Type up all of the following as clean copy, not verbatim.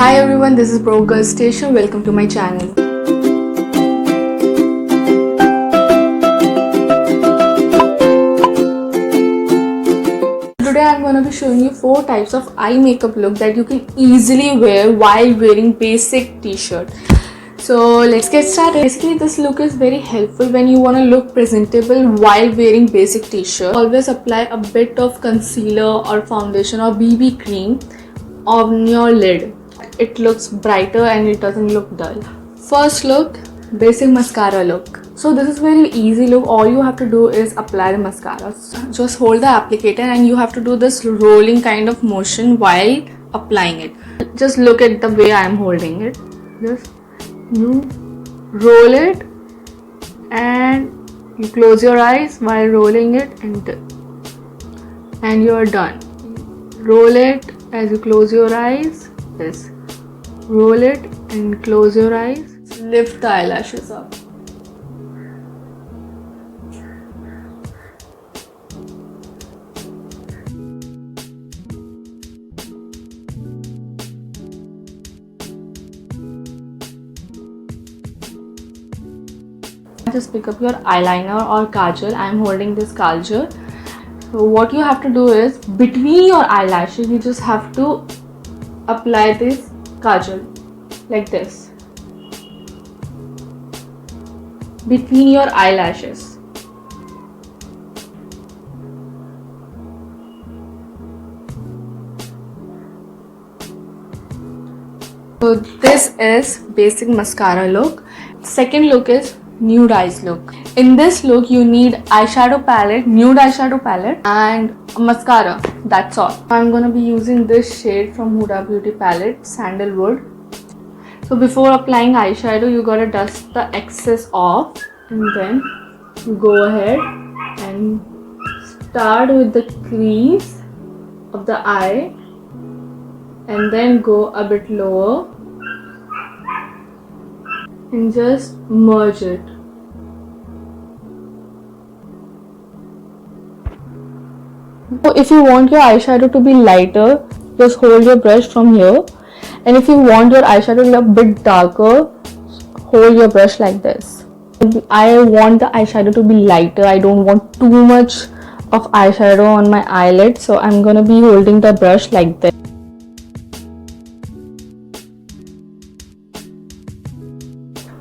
Hi everyone, this is Pro Girl Station. Welcome to my channel. Today I'm going to be showing you 4 types of eye makeup look that you can easily wear while wearing basic t-shirt. So let's get started. Basically this look is very helpful when you want to look presentable while wearing basic t-shirt. Always apply a bit of concealer or foundation or BB cream on your lid. It looks brighter and it doesn't look dull. First look, basic mascara look. So this is very easy look. All you have to do is apply the mascara. Just hold the applicator and you have to do this rolling kind of motion while applying it. Just look at the way I am holding it. Just you roll it and you close your eyes while rolling it and you are done. Roll it as you close your eyes. Yes. Roll it and close your eyes. Lift the eyelashes up. Just pick up your eyeliner or kajal. I am holding this kajal. So what you have to do is between your eyelashes you just have to apply this kajal like this between your eyelashes. So this is basic mascara look. Second look is nude eyes look. In this look you need eyeshadow palette, nude eyeshadow palette and mascara. That's all. I'm gonna be using this shade from Huda Beauty palette, Sandalwood. So before applying eyeshadow you gotta dust the excess off and then you go ahead and start with the crease of the eye and then go a bit lower and just merge it. So if you want your eyeshadow to be lighter, just hold your brush from here, and if you want your eyeshadow to be a bit darker, hold your brush like this. I want the eyeshadow to be lighter. I don't want too much of eyeshadow on my eyelid, so I'm gonna be holding the brush like this.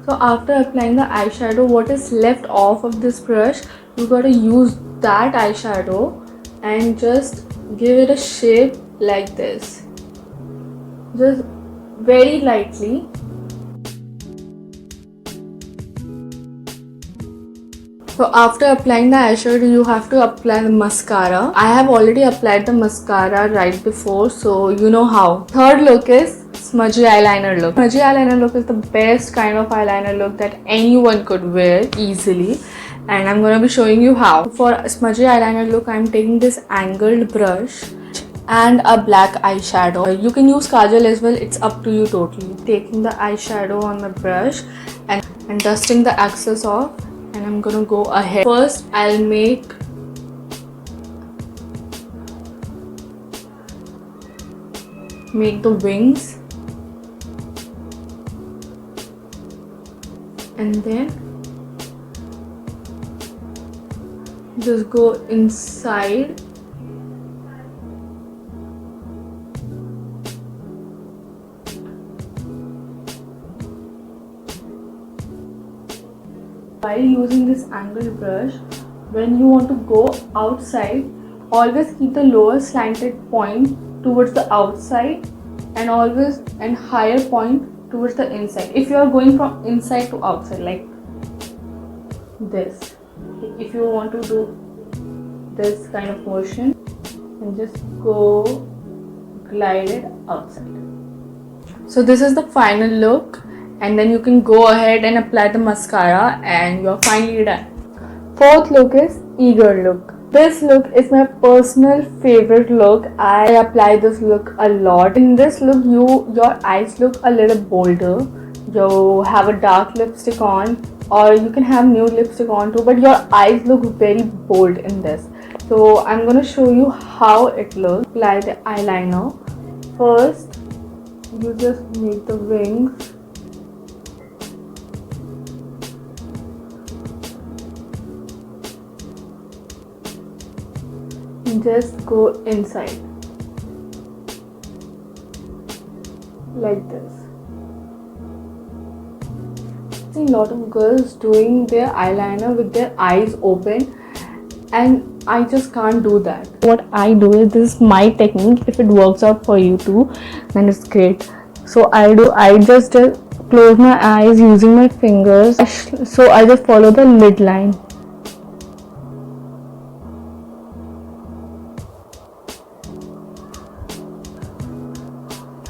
So after applying the eyeshadow, what is left off of this brush, you gotta use that eyeshadow and just give it a shape like this, just very lightly. So after applying the eyeshadow you have to apply the mascara. I have already applied the mascara right before, so you know how. Third look is smudgy eyeliner look. Smudgy eyeliner look is the best kind of eyeliner look that anyone could wear easily, and I'm going to be showing you how. For a smudgy eyeliner look, I'm taking this angled brush and a black eyeshadow. You can use kajal as well, it's up to you totally. Taking the eyeshadow on the brush and dusting the excess off, and I'm going to go ahead. First, I'll make the wings, and then just go inside while using this angled brush. When you want to go outside, always keep the lower slanted point towards the outside and always and higher point towards the inside. If you are going from inside to outside like this, if you want to do this kind of motion, and just go glide it outside. So this is the final look, and then you can go ahead and apply the mascara and you're finally done. Fourth look is eager look. This look is my personal favorite look. I apply this look a lot. In this look, your eyes look a little bolder. You have a dark lipstick on, or you can have nude lipstick on too, but your eyes look very bold in this. So I'm going to show you how it looks. Apply the eyeliner. First, you just make the wings. Just go inside like this. I see a lot of girls doing their eyeliner with their eyes open, and I just can't do that. What I do is, this is my technique. If it works out for you too, then it's great. So I just close my eyes using my fingers. So I just follow the lid line.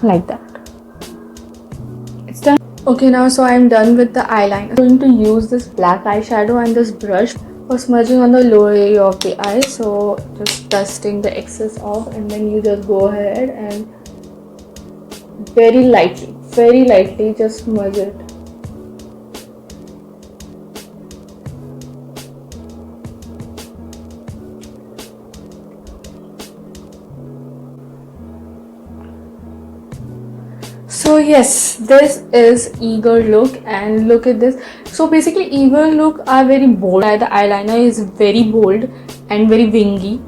Like that. It's done. Okay, now so I'm done with the eyeliner. I'm going to use this black eyeshadow and this brush for smudging on the lower area of the eye. So just dusting the excess off, and then you just go ahead and very lightly just smudge it. So yes, this is Eager look, and look at this. So basically Eager look are very bold. The eyeliner is very bold and very wingy.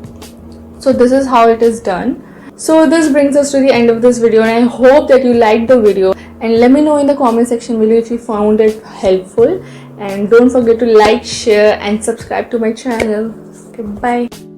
So this is how it is done. So this brings us to the end of this video, and I hope that you liked the video, and let me know in the comment section below if you found it helpful, and don't forget to like, share and subscribe to my channel. Okay, bye.